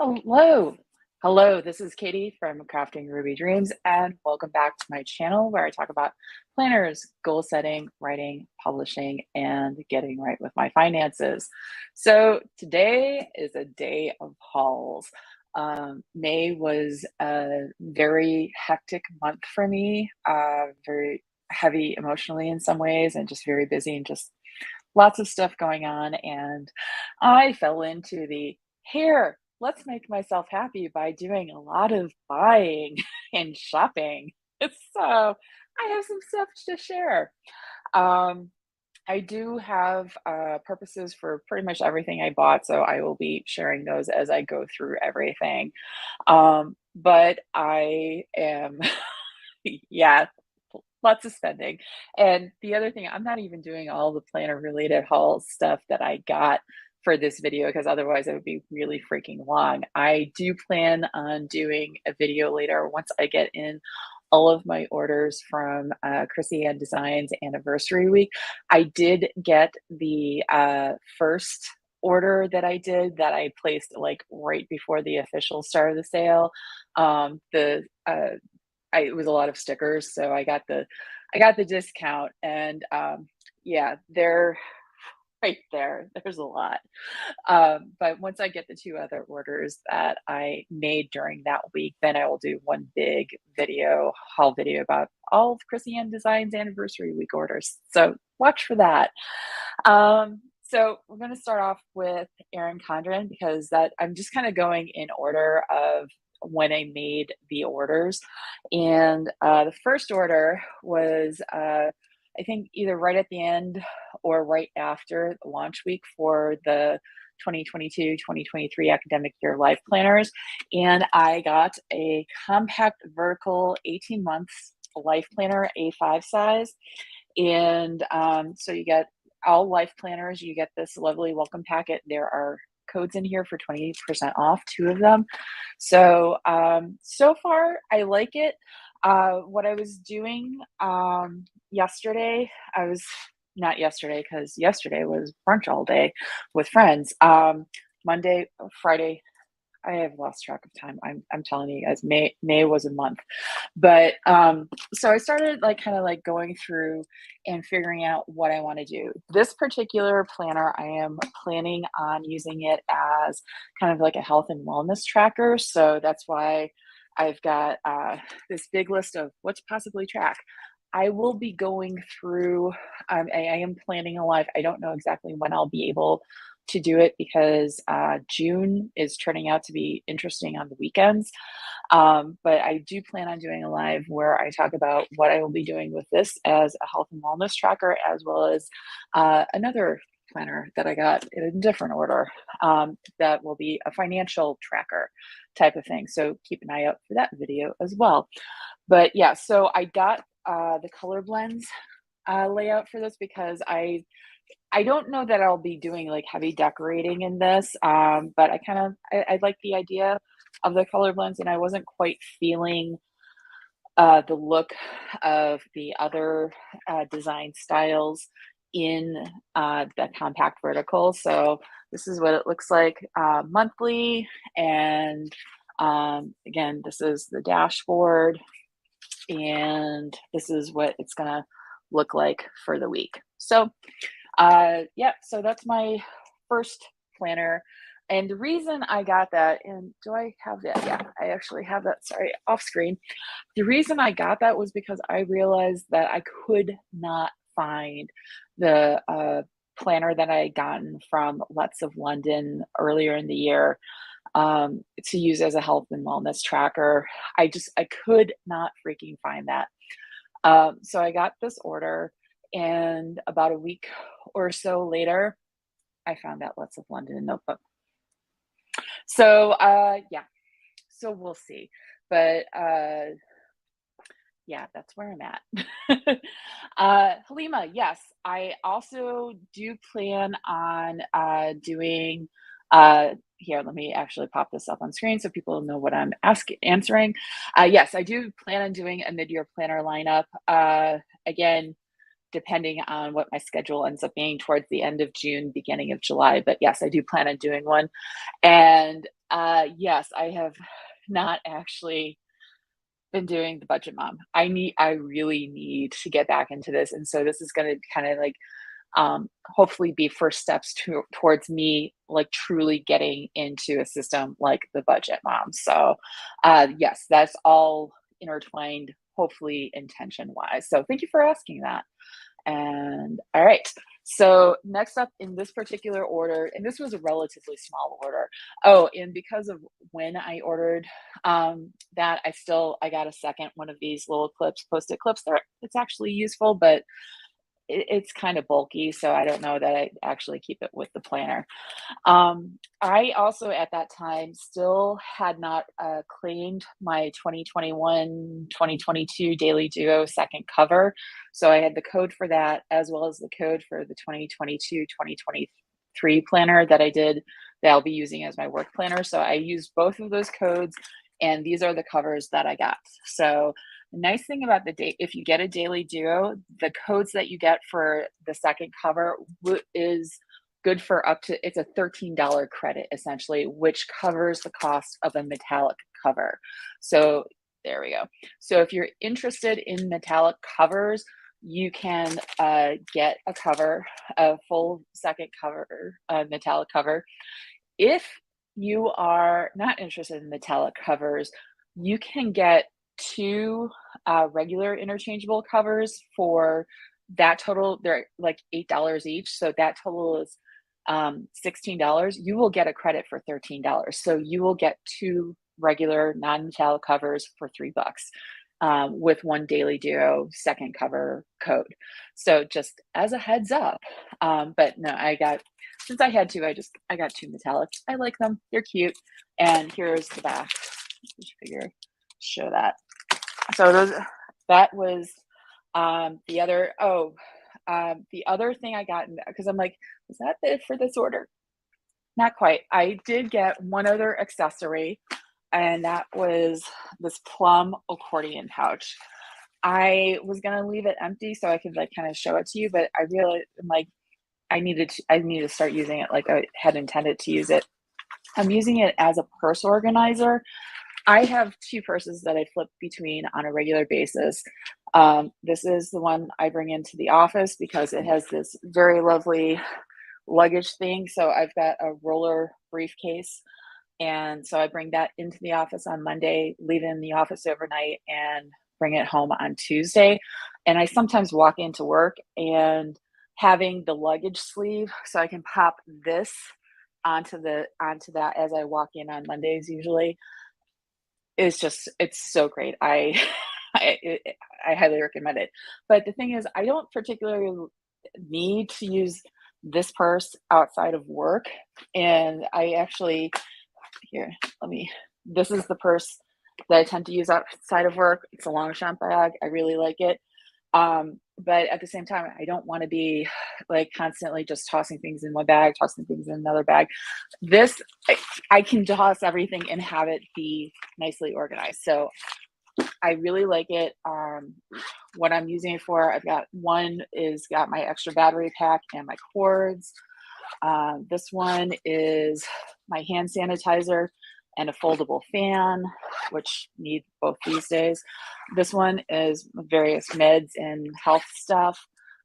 Hello. Hello, this is Katie from Crafting Ruby Dreams, and welcome back to my channel where I talk about planners, goal setting, writing, publishing, and getting right with my finances. So today is a day of hauls. May was a very hectic month for me, very heavy emotionally in some ways, and just very busy and just lots of stuff going on. And I fell into the here, let's make myself happy by doing a lot of buying and shopping. So I have some stuff to share. Um, I do have purposes for pretty much everything I bought, so I will be sharing those as I go through everything. But I am, yeah, lots of spending. And the other thing, I'm not even doing all the planner related haul stuff that I got for this video because otherwise it would be really freaking long. I do plan on doing a video later once I get in all of my orders from Chrissy and Designs anniversary week. I did get the first order that I did that I placed like right before the official start of the sale. The it was a lot of stickers, so I got the discount, and yeah, they're right there. There's a lot. But once I get the two other orders that I made during that week, then I will do one big video, haul video about all of Chrissy Ann Designs anniversary week orders. So watch for that. So we're going to start off with Erin Condren because that I'm just kind of going in order of when I made the orders. And the first order was, I think, either right at the end or right after the launch week for the 2022-2023 academic year life planners. And I got a compact vertical 18 months life planner, A5 size. And so you get all life planners, you get this lovely welcome packet. There are codes in here for 20% off, two of them. So, so far I like it. What I was doing yesterday, I was not yesterday because yesterday was brunch all day with friends. Monday, Friday, I have lost track of time. I'm telling you guys, May was a month. But so I started like kind of like going through and figuring out what I want to do. This particular planner, I am planning on using it as kind of like a health and wellness tracker. So that's why I've got this big list of what to possibly track. I will be going through, I am planning a live. I don't know exactly when I'll be able to do it because June is turning out to be interesting on the weekends. But I do plan on doing a live where I talk about what I will be doing with this as a health and wellness tracker, as well as another planner that I got in a different order that will be a financial tracker type of thing. So keep an eye out for that video as well. But yeah, so I got the Colorblends layout for this because I don't know that I'll be doing like heavy decorating in this, but I like the idea of the color blends, and I wasn't quite feeling the look of the other design styles in the compact vertical. So this is what it looks like monthly, and again, this is the dashboard, and this is what it's gonna look like for the week. So yeah, so that's my first planner. And the reason I got that, and do I have that? Yeah, I actually have that, sorry, off screen. The reason I got that was because I realized that I could not find the planner that I had gotten from Let's of London earlier in the year to use as a health and wellness tracker. I could not freaking find that. So I got this order, and about a week or so later, I found that Let's of London notebook. So yeah, so we'll see. But yeah, that's where I'm at. Halima, yes, I also do plan on doing here, let me actually pop this up on screen so people know what I'm answering. Yes, I do plan on doing a mid-year planner lineup. Again, depending on what my schedule ends up being towards the end of June, beginning of July. But yes, I do plan on doing one. And yes, I have not actually been doing the budget mom. I really need to get back into this. And so this is going to kind of like hopefully be first steps towards me like truly getting into a system like the budget mom. So yes, that's all intertwined, hopefully intention wise. So thank you for asking that. And all right. So next up in this particular order, and this was a relatively small order. Oh, and because of when I ordered that, I got a second one of these little clips, post-it clips. It's actually useful, but it's kind of bulky, so I don't know that I actually keep it with the planner. I also at that time still had not claimed my 2021-2022 Daily Duo second cover. So I had the code for that as well as the code for the 2022-2023 planner that I'll be using as my work planner. So I used both of those codes, and these are the covers that I got. So the nice thing about if you get a Daily Duo, the codes that you get for the second cover is good for it's a $13 credit essentially, which covers the cost of a metallic cover. So there we go. So if you're interested in metallic covers, you can get a full second cover, metallic cover. If you are not interested in metallic covers, you can get two regular interchangeable covers for that total. They're like $8 each, so that total is $16. You will get a credit for $13, so you will get two regular non-metallic covers for $3 with one Daily Duo second cover code. So just as a heads up. But no, since I had to, I got two metallic. I like them. They're cute. And here's the back. Show that. So that was the other thing I got, because I'm like, is that it for this order? Not quite. I did get one other accessory, and that was this Plum accordion pouch. I was gonna leave it empty so I could like kind of show it to you, but I really am like, I need to start using it like I had intended to use it. I'm using it as a purse organizer. I have two purses that I flip between on a regular basis. This is the one I bring into the office because it has this very lovely luggage thing. So I've got a roller briefcase. And so I bring that into the office on Monday, leave it in the office overnight, and bring it home on Tuesday. And I sometimes walk into work, and having the luggage sleeve so I can pop this onto that as I walk in on Mondays usually is it's so great. I highly recommend it. But the thing is, I don't particularly need to use this purse outside of work. And this is the purse that I tend to use outside of work. It's a Longchamp bag. I really like it. But at the same time, I don't want to be like constantly just tossing things in one bag, tossing things in another bag. This, I can toss everything and have it be nicely organized. So I really like it. What I'm using it for, I've got got my extra battery pack and my cords. This one is my hand sanitizer and a foldable fan, which need both these days. This one is various meds and health stuff,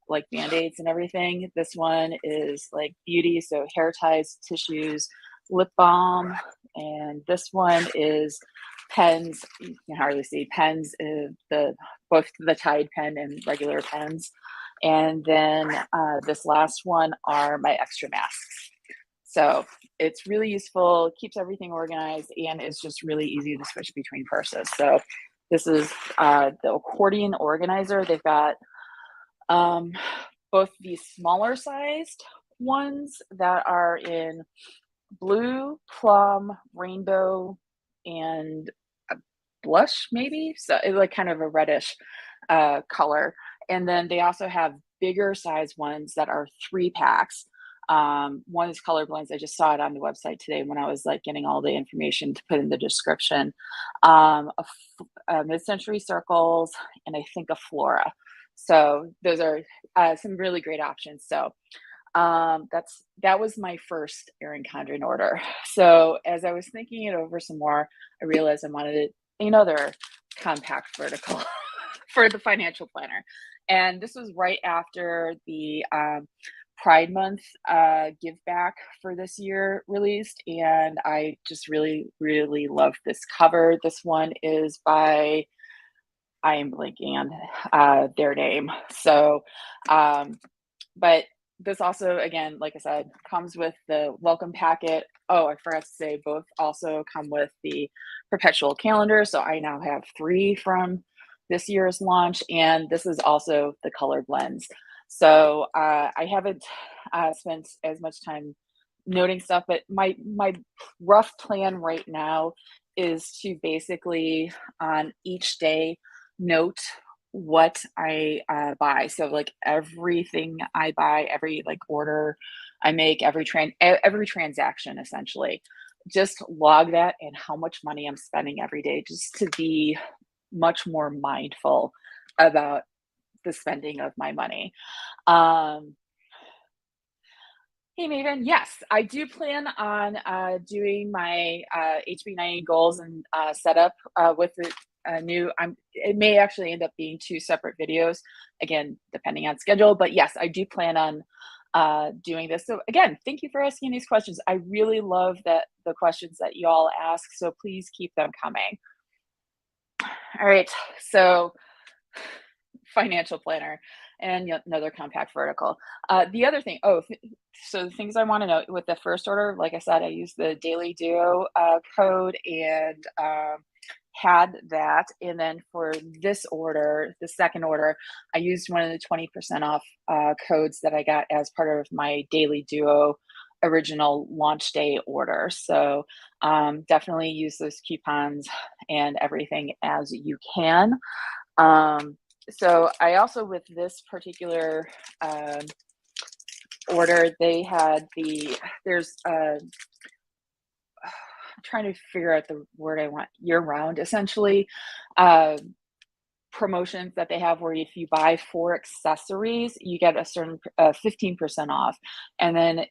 like Band-Aids and everything. This one is like beauty, so hair ties, tissues, lip balm. And this one is pens. You can hardly see pens, both the Tide pen and regular pens. And then this last one are my extra masks. So it's really useful, keeps everything organized, and it's just really easy to switch between purses. So this is the accordion organizer. They've got both these smaller sized ones that are in blue, plum, rainbow, and blush maybe. So it's like kind of a reddish color. And then they also have bigger size ones that are 3-packs. One is Colorblends. I just saw it on the website today when I was like getting all the information to put in the description. Mid-century circles, and I think a flora. So those are some really great options. So that was my first Erin Condren order. So as I was thinking it over some more, I realized I wanted another compact vertical for the financial planner. And this was right after the Pride Month give back for this year released. And I just really, really love this cover. This one is by, I am blanking on their name. So, but this also, again, like I said, comes with the welcome packet. Oh, I forgot to say, both also come with the perpetual calendar. So I now have 3 from this year's launch, and this is also the Colorblends. So I haven't spent as much time noting stuff, but my rough plan right now is to basically on each day note what I buy. So like everything I buy, every like order I make, every transaction essentially, just log that and how much money I'm spending every day, just to be much more mindful about the spending of my money. Um, Hey Maven, yes, I do plan on doing my HB90 goals and setup with the new. It may actually end up being 2 separate videos, again, depending on schedule. But yes, I do plan on doing this. So again, thank you for asking these questions. I really love the questions that you all ask. So please keep them coming. All right, so financial planner and another compact vertical. The other thing, so the things I want to know with the first order, like I said, I used the Daily Duo code and had that. And then for this order, the second order, I used one of the 20% off codes that I got as part of my Daily Duo original launch day order. So definitely use those coupons and everything as you can. So I also, with this particular order, they had I'm trying to figure out the word I want, year round, essentially, promotions that they have where if you buy 4 accessories, you get a certain 15% off. And then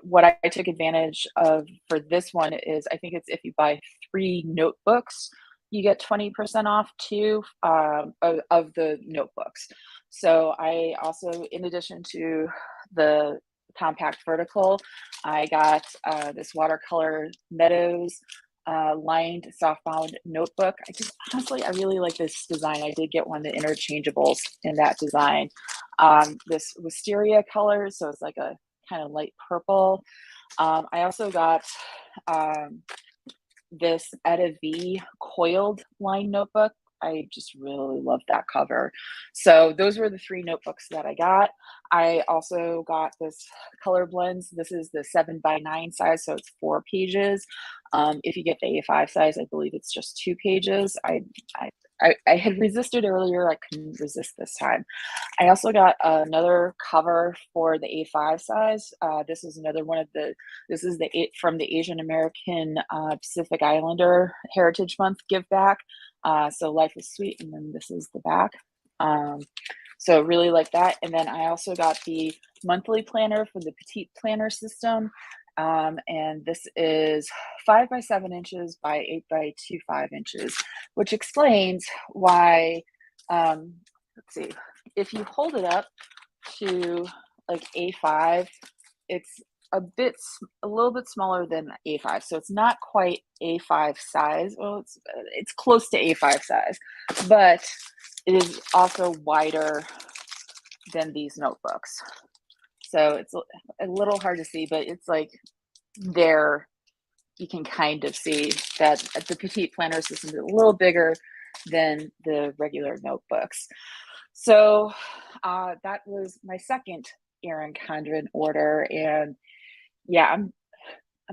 what I took advantage of for this one is, I think it's if you buy 3 notebooks, you get 20% off too, of the notebooks. So I also, in addition to the compact vertical, I got this watercolor Meadows lined softbound notebook. I really like this design. I did get one of the interchangeables in that design. This Wisteria color, so it's like a kind of light purple. I also got this EttaVee coiled line notebook. I just really love that cover. So those were the 3 notebooks that I got. I also got this Colorblends. This is the 7x9 size, so it's 4 pages. If you get the A5 size, I believe it's just 2 pages. I had resisted earlier. I couldn't resist this time. I also got another cover for the A5 size. This is another one of this is from the Asian American Pacific Islander Heritage Month give back. So Life is Sweet, and then this is the back. So really like that. And then I also got the monthly planner for the PetitePlanner system. And this is 5 by 7 inches by 8 by 25 inches, which explains why, let's see, if you hold it up to like A5, it's a little bit smaller than A5. So it's not quite A5 size. Well, it's close to A5 size, but it is also wider than these notebooks. So it's a little hard to see, but it's like there you can kind of see that the PetitePlanner system is a little bigger than the regular notebooks. So that was my second Erin Condren order, and yeah, I'm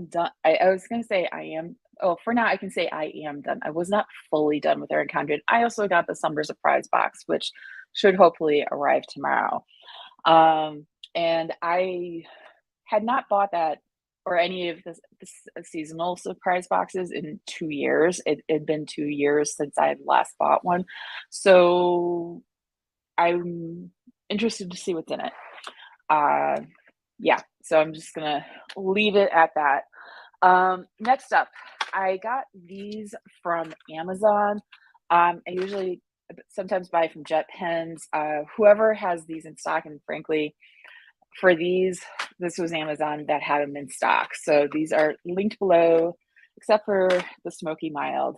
done. I was gonna say I am. Oh, for now I can say I am done. I was not fully done with Erin Condren. I also got the summer surprise box, which should hopefully arrive tomorrow. And I had not bought that or any of the seasonal surprise boxes in 2 years. It had been 2 years since I had last bought one. So I'm interested to see what's in it. Yeah, so I'm just gonna leave it at that. Next up, I got these from Amazon. I usually sometimes buy from Jet Pens. Whoever has these in stock, and frankly, for these, this was Amazon that had them in stock. So these are linked below, except for the smoky mild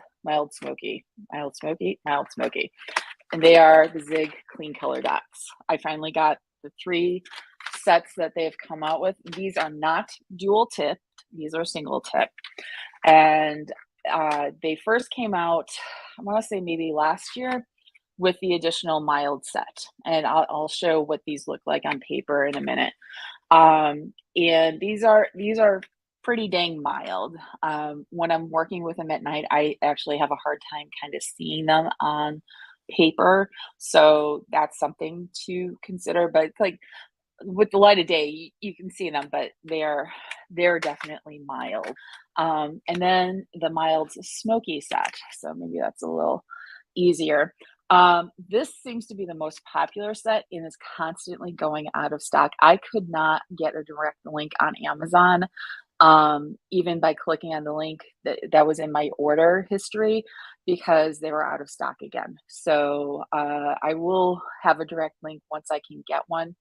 smoky, mild smoky. And they are the Zig Clean Color Dots. I finally got the 3 sets that they've come out with. These are not dual tipped, these are single tip. And they first came out, I want to say maybe last year, with the additional mild set. And I'll show what these look like on paper in a minute. And these are pretty dang mild. When I'm working with them at night, I actually have a hard time kind of seeing them on paper. So that's something to consider. But like with the light of day, you can see them, but they're definitely mild. And then the mild smoky set. So maybe that's a little easier. This seems to be the most popular set and is constantly going out of stock. I could not get a direct link on Amazon, even by clicking on the link that was in my order history, because they were out of stock again. So I will have a direct link once I can get one.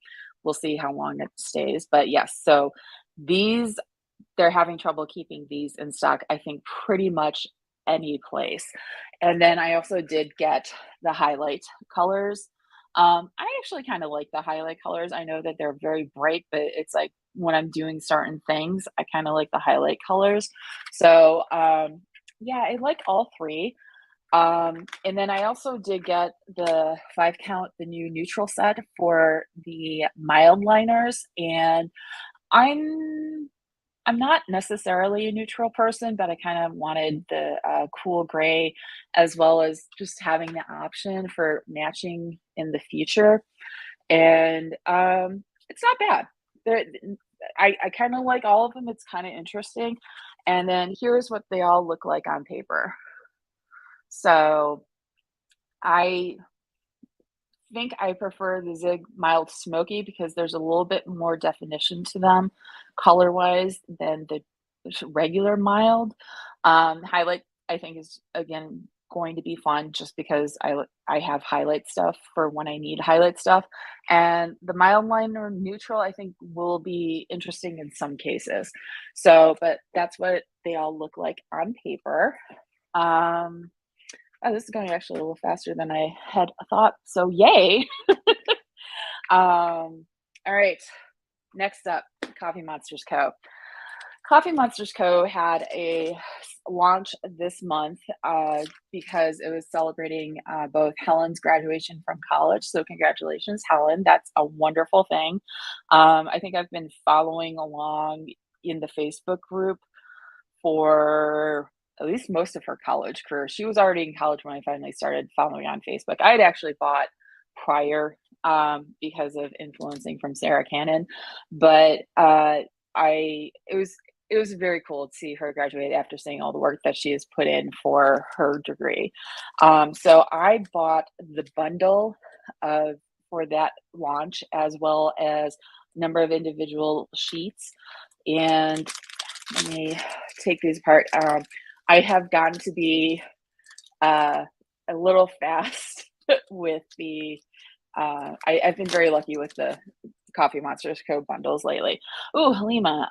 We'll see how long it stays. But yes, so they're having trouble keeping these in stock, I think, pretty much any place. And then I also did get the highlight colors. I actually kind of like the highlight colors. I know that they're very bright, but it's like when I'm doing certain things, I kind of like the highlight colors. So yeah, I like all 3. And then I also did get the 5 count, the new neutral set for the mild liners. And I'm not necessarily a neutral person, but I kind of wanted the cool gray, as well as just having the option for matching in the future. And it's not bad. They're, I kind of like all of them. It's kind of interesting. And then here's what they all look like on paper. So I think I prefer the Zig Mild Smoky because there's a little bit more definition to them color-wise than the regular mild. Highlight, I think, is again going to be fun just because I have highlight stuff for when I need highlight stuff. And the mild liner neutral, I think, will be interesting in some cases. So, but that's what they all look like on paper. Oh, this is going actually a little faster than I had thought. So yay. All right. Next up, Coffee Monsters Co. Coffee Monsters Co. had a launch this month because it was celebrating both Helen's graduation from college. So congratulations, Helen. That's a wonderful thing. I think I've been following along in the Facebook group for at least most of her college career. She was already in college when I finally started following on Facebook. I had actually bought prior because of influencing from Sarah Cannon, but it was very cool to see her graduate after seeing all the work that she has put in for her degree. So I bought the bundle for that launch, as well as a number of individual sheets. And let me take these apart. I have gotten to be a little fast with the. I've been very lucky with the Coffee Monsters Co. bundles lately. Ooh, Halima.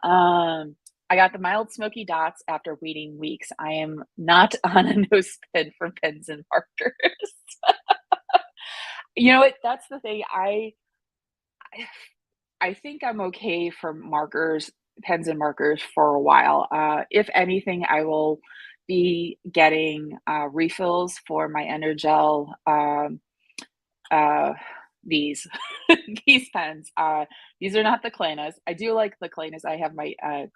I got the mild smoky dots after waiting weeks. I am not on a nose pin for pens and markers. You know what? That's the thing. I think I'm okay for markers, pens and markers for a while. If anything, I will be getting refills for my Energel these these pens. These are not the Klenas. I do like the Klenas. I have my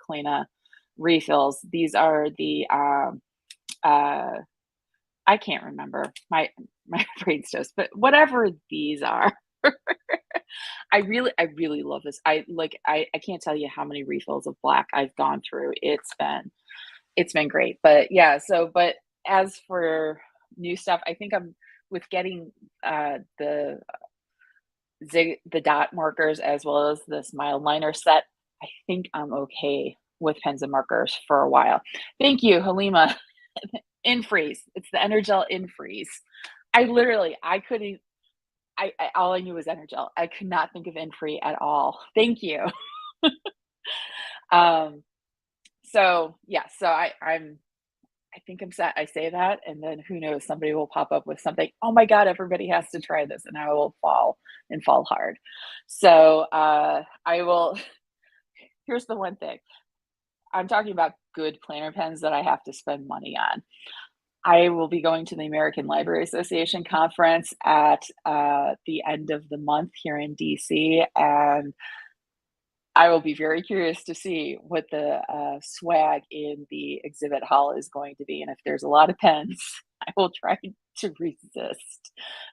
Klena refills. These are the I can't remember my brain's toast, but whatever these are. I really love this. I can't tell you how many refills of black I've gone through. It's been great. But yeah, but as for new stuff, I think I'm with getting the the dot markers as well as this mild liner set, I think I'm okay with pens and markers for a while. Thank you, Halima. In freeze. It's the Energel in freeze. I couldn't. I all I knew was Energel. I could not think of in free at all. Thank you. um. So yeah. So I think I'm set. I say that, and then who knows? Somebody will pop up with something. Oh my God! Everybody has to try this, and I will fall hard. So I will. Here's the one thing. I'm talking about good planner pens that I have to spend money on. I will be going to the American Library Association conference at the end of the month here in DC, and I will be very curious to see what the swag in the exhibit hall is going to be. And if there's a lot of pens, I will try to resist.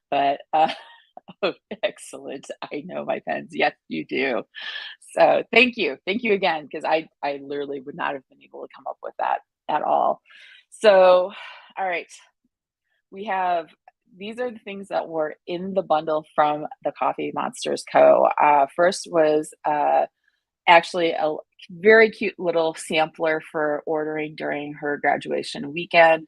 But oh, excellent. I know my pens. Yes, you do. So thank you. Thank you again, because I literally would not have been able to come up with that at all. So, all right. We have these are the things that were in the bundle from the Coffee Monsters Co. First was actually a very cute little sampler for ordering during her graduation weekend.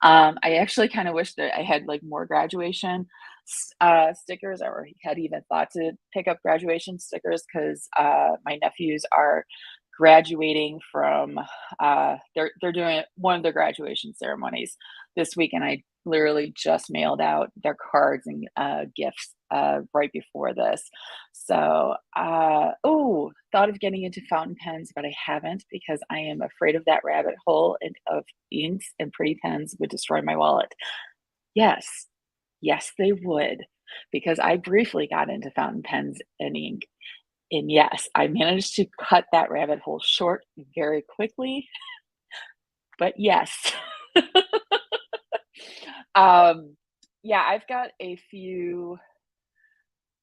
I actually kind of wish that I had like more graduation stickers, or had even thought to pick up graduation stickers, because my nephews are graduating from they're doing one of their graduation ceremonies this week, and I literally just mailed out their cards and gifts right before this. So oh, thought of getting into fountain pens, but I haven't, because I am afraid of that rabbit hole and of inks, and pretty pens would destroy my wallet. Yes, yes they would, because I briefly got into fountain pens and ink, and yes, I managed to cut that rabbit hole short very quickly, but yes. Yeah, I've got a few.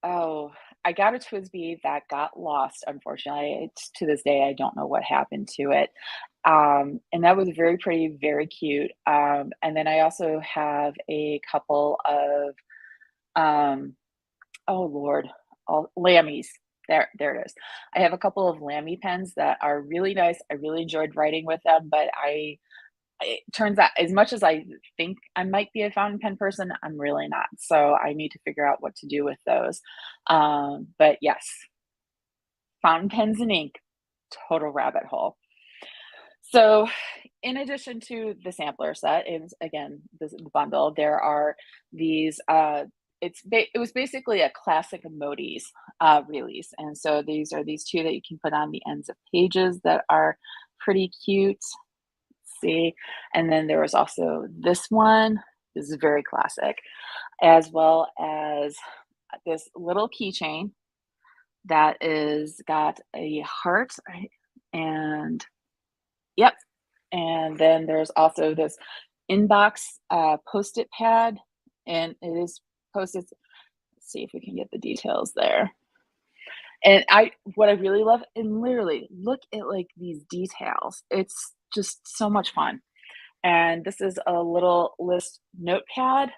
Oh, I got a Twisby that got lost, unfortunately. It's to this day, I don't know what happened to it. And that was very pretty, very cute. And then I also have a couple of, oh Lord, all Lammies. There it is. I have a couple of Lammy pens that are really nice. I really enjoyed writing with them, but it turns out, as much as I think I might be a fountain pen person, I'm really not. So I need to figure out what to do with those. But yes, fountain pens and ink, total rabbit hole. So in addition to the sampler set, and again, the bundle, there are these, it was basically a classic emojis release. And so these are these two that you can put on the ends of pages that are pretty cute. See, and then there was also this one. This is very classic, as well as this little keychain that is got a heart, right? And yep, and then there's also this inbox post-it pad, and it is posted. Let's see if we can get the details there. And what I really love, and literally look at like these details. It's just so much fun. And this is a little list notepad.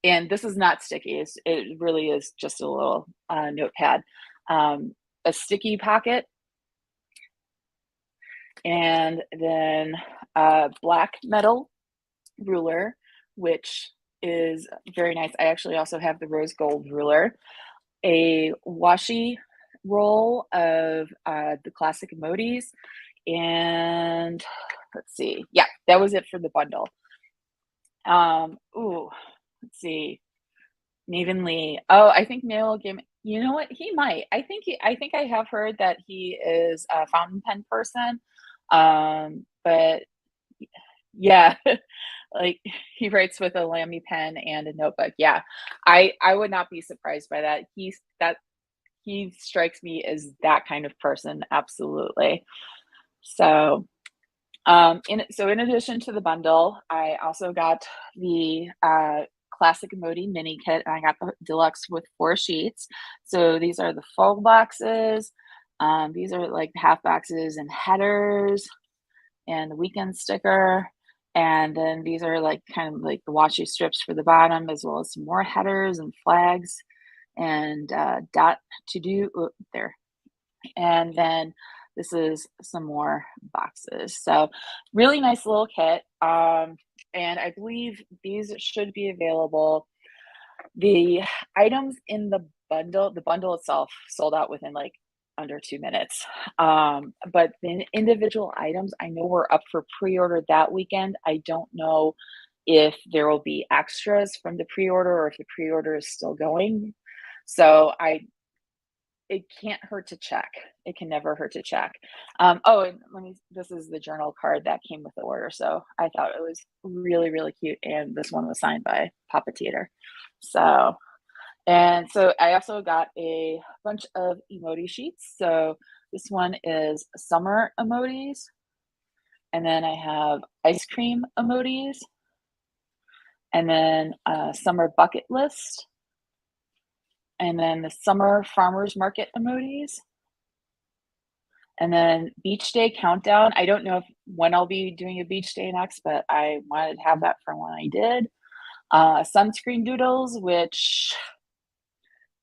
And this is not sticky. It really is just a little notepad. A sticky pocket. And then a black metal ruler, which is very nice. I actually also have the rose gold ruler. A washi roll of the classic emojis. And let's see. Yeah, that was it for the bundle. Ooh, let's see. Maven Lee. Oh, I think Neil will give me, you know what? He might. I think I have heard that he is a fountain pen person. But yeah, like he writes with a Lamy pen and a notebook. Yeah. I would not be surprised by that. He strikes me as that kind of person. Absolutely. So in addition to the bundle, I also got the classic emoji mini kit, and I got the deluxe with 4 sheets. So these are the full boxes. These are like half boxes and headers, and the weekend sticker. And then these are like kind of like the washi strips for the bottom, as well as some more headers and flags and dot to do there. And then this is some more boxes. So really nice little kit. And I believe these should be available. The items in the bundle itself sold out within like under 2 minutes. But the individual items, I know we're up for pre-order that weekend. I don't know if there will be extras from the pre-order or if the pre-order is still going. So it can't hurt to check. It can never hurt to check. Oh, and this is the journal card that came with the order. So I thought it was really, really cute. And this one was signed by Papa Teeter. So, and so I also got a bunch of emoji sheets. So this one is summer emojis. And then I have ice cream emojis. And then summer bucket list. And then the summer farmers market emojis. And then beach day countdown. I don't know when I'll be doing a beach day next, but I wanted to have that for when I did. Sunscreen doodles, which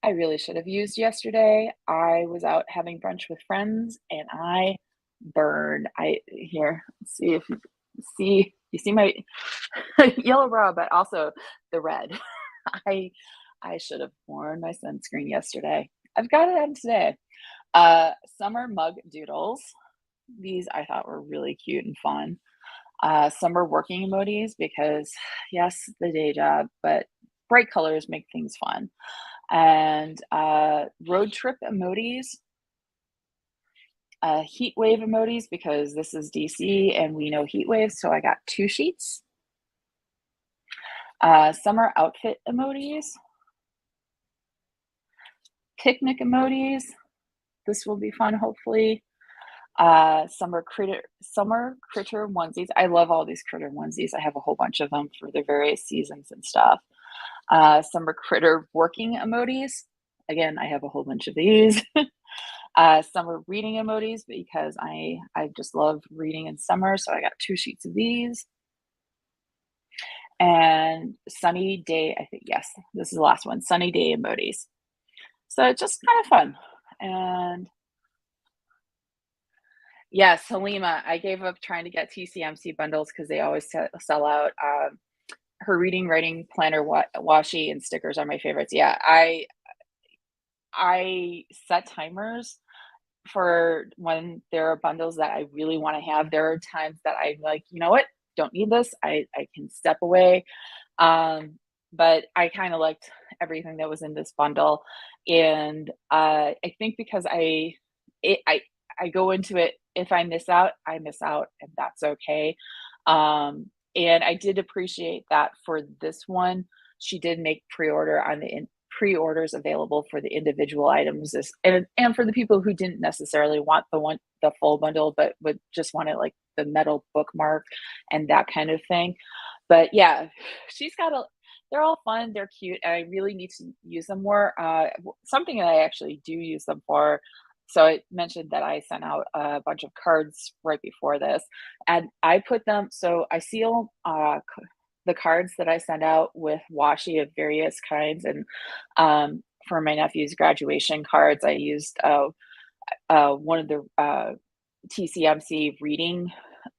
I really should have used yesterday. I was out having brunch with friends and I burned. Here, let's see if you see my yellow bra, but also the red. I should have worn my sunscreen yesterday. I've got it on today. Summer mug doodles. These I thought were really cute and fun. Summer working emojis because yes, the day job, but bright colors make things fun. And road trip emojis. Heat wave emojis because this is DC and we know heat waves, so I got 2 sheets. Summer outfit emojis. Picnic emojis. This will be fun, hopefully. Summer critter onesies. I love all these critter onesies. I have a whole bunch of them for the various seasons and stuff. Summer critter working emojis. Again, I have a whole bunch of these. Summer reading emojis because I just love reading in summer, so I got 2 sheets of these. And sunny day, I think, yes, this is the last one, sunny day emojis. So it's just kind of fun. And yes, Halima, I gave up trying to get TCMC bundles because they always sell out. Her reading, writing planner washi and stickers are my favorites. Yeah, I set timers for when there are bundles that I really want to have. There are times that I'm like, you know what, don't need this. I can step away. But I kind of liked everything that was in this bundle. And I think because I go into it, if I miss out, I miss out, and that's okay. And I did appreciate that for this one. She did make pre-order on the pre-orders available for the individual items, and for the people who didn't necessarily want the full bundle, but would just want it like the metal bookmark and that kind of thing. But yeah, she's got they're all fun, they're cute, and I really need to use them more. Something that I actually do use them for. So I mentioned that I sent out a bunch of cards right before this, and I put them, so I seal the cards that I send out with washi of various kinds. And for my nephew's graduation cards, I used one of the TCMC reading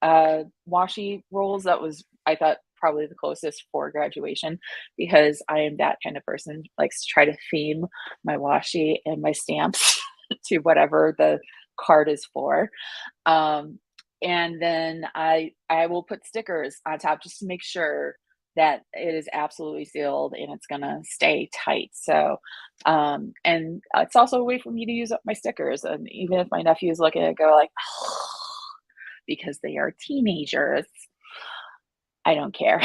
washi rolls that was, I thought, probably the closest for graduation because I am that kind of person, likes to try to theme my washi and my stamps to whatever the card is for. And then I will put stickers on top just to make sure that it is absolutely sealed and it's gonna stay tight. So, and it's also a way for me to use up my stickers. And even if my nephews look at it, go like, because they are teenagers, I don't care.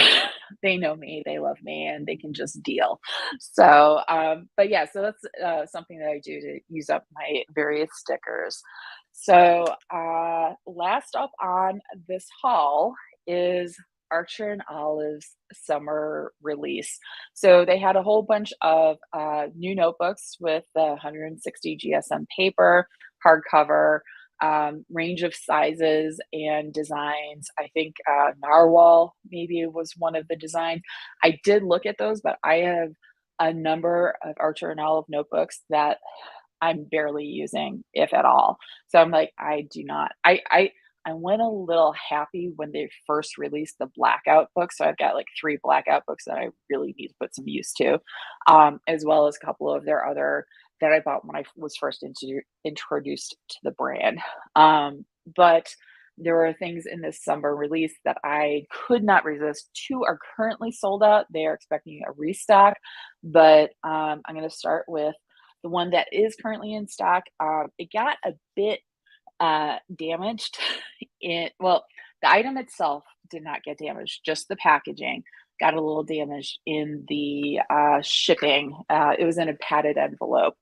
They know me, they love me, and they can just deal. So, but yeah, so that's something that I do to use up my various stickers. So, last up on this haul is Archer and Olive's summer release. So they had a whole bunch of new notebooks with the 160 GSM paper, hardcover, range of sizes and designs. I think Narwhal maybe was one of the designs. I did look at those, but I have a number of Archer and Olive notebooks that I'm barely using, if at all. So I'm like, I do not. I went a little happy when they first released the blackout book. So I've got like 3 blackout books that I really need to put some use to, as well as a couple of their other that I bought when I was first introduced to the brand. But there were things in this summer release that I could not resist. 2 are currently sold out. They are expecting a restock, but I'm going to start with the one that is currently in stock. It got a bit damaged. Well, the item itself did not get damaged, just the packaging got a little damaged in the shipping. It was in a padded envelope.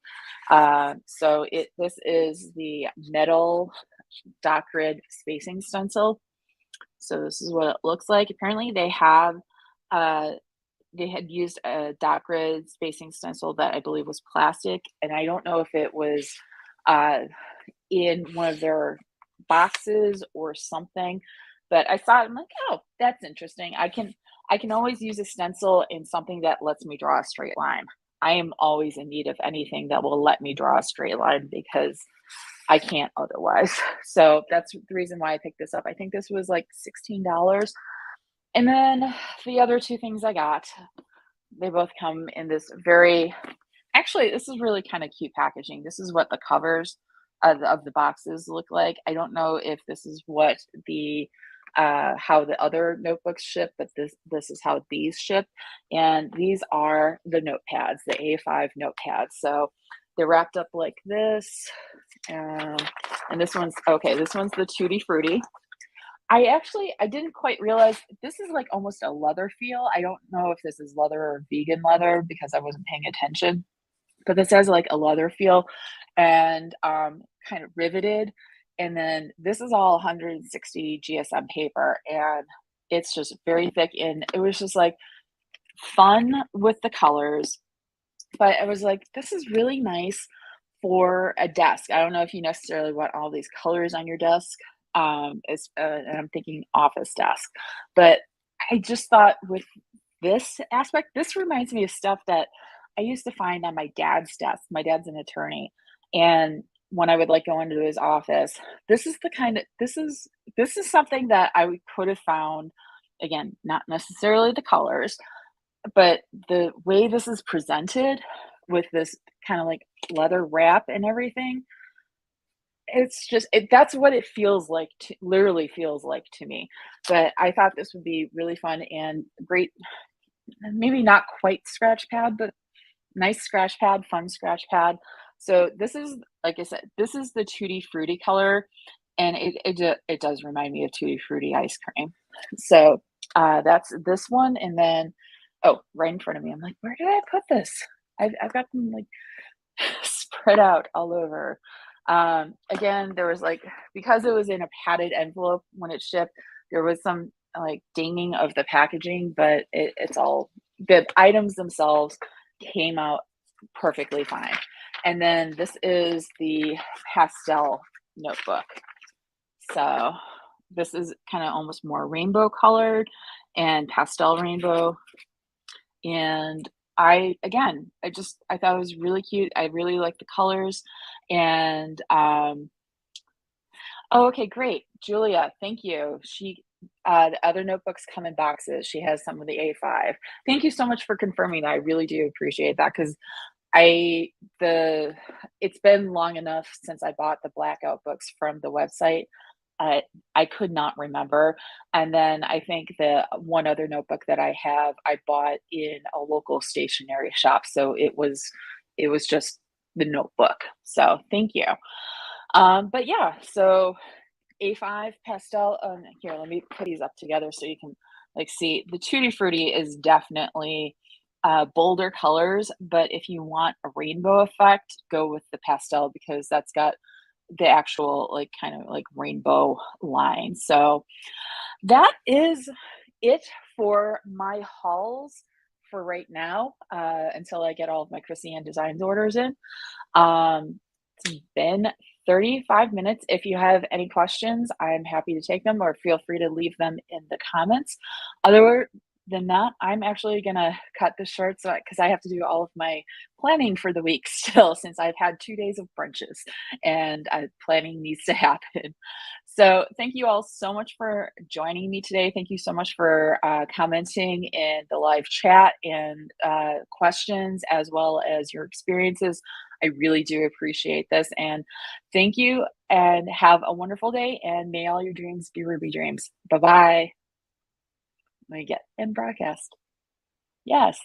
So this is the metal dot grid spacing stencil. So this is what it looks like. Apparently they had used a dot grid spacing stencil that I believe was plastic, and I don't know if it was in one of their boxes or something, but I saw it. I'm like, oh, that's interesting. I can always use a stencil in something that lets me draw a straight line. I am always in need of anything that will let me draw a straight line because I can't otherwise. So that's the reason why I picked this up. I think this was like $16. And then the other 2 things I got, they both come in this actually, this is really kind of cute packaging. This is what the covers of the boxes look like. I don't know if this is what how the other notebooks ship, but this is how these ship. And these are the notepads, the A5 notepads. So they're wrapped up like this. And this one's the Tutti Frutti. I didn't quite realize this is like almost a leather feel. I don't know if this is leather or vegan leather because I wasn't paying attention, but this has like a leather feel and kind of riveted. And then this is all 160 GSM paper and it's just very thick. And it was just like fun with the colors, but I was like, this is really nice for a desk. I don't know if you necessarily want all these colors on your desk. And I'm thinking office desk, but I just thought with this aspect, this reminds me of stuff that I used to find on my dad's desk. My dad's an attorney, and when I would like go into his office, this is something that could have found. Again, not necessarily the colors, but the way this is presented with this kind of like leather wrap and everything, it's just that's what it feels like literally feels like to me. But I thought this would be really fun and great, maybe not quite scratch pad, but nice scratch pad, fun scratch pad. So this is, like I said, this is the Tutti Frutti color, and it does remind me of Tutti Frutti ice cream. So that's this one, and then right in front of me, I'm like, where did I put this? I've got them like spread out all over. Again, there was like, because it was in a padded envelope when it shipped, there was some like dinging of the packaging, but it's all the items themselves came out perfectly fine. And then this is the pastel notebook. So this is kind of almost more rainbow colored and pastel rainbow. And I thought it was really cute. I really like the colors. And okay, great. Julia, thank you. The other notebooks come in boxes. She has some of the A5. Thank you so much for confirming that. I really do appreciate that because it's been long enough since I bought the blackout books from the website. I could not remember. And then I think the one other notebook that I have, I bought in a local stationery shop. So it was just the notebook. So thank you. But yeah, so A5 pastel. Here, let me put these up together so you can like see. The Tutti Frutti is definitely bolder colors, but if you want a rainbow effect, go with the pastel because that's got the actual like kind of like rainbow line. So that is it for my hauls for right now, until I get all of my Chrissy Ann Designs orders in. It's been 35 minutes. If you have any questions, I'm happy to take them or feel free to leave them in the comments. than that, I'm actually gonna cut this short so because I have to do all of my planning for the week still since I've had 2 days of brunches and, planning needs to happen. So, thank you all so much for joining me today. Thank you so much for, commenting in the live chat and, questions as well as your experiences. I really do appreciate this, and thank you, and have a wonderful day, and may all your dreams be ruby dreams. Bye-bye. Let me get in broadcast. Yes.